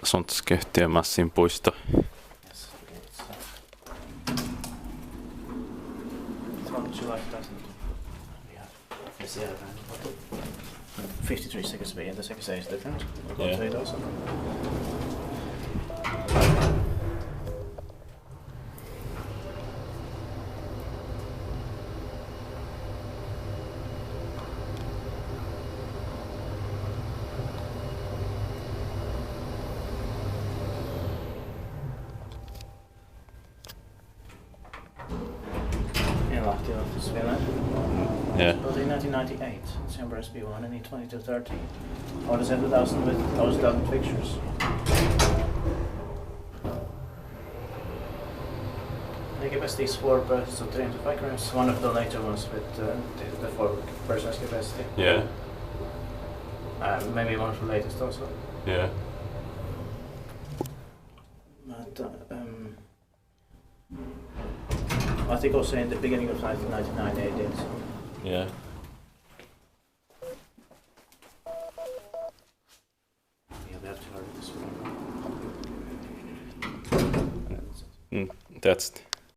Sonska yhtiö Massin puisto. Yes, it's on July 2000. We have Vesijärvenkatu. 53 seconds away, and the second is different. We'll go to it also. In Lahti, Finland. Yeah. Built in 1998, December SB1 and E2230. Otis 7000 with Otis 1000 fixtures. The capacity is 4 persons of 305 grams, one of the later ones with the 4 persons capacity. Yeah. Maybe one of the latest also. Yeah. But I think also in the beginning of 1999 they did. Yeah. Yeah, we have to hurry this one. That's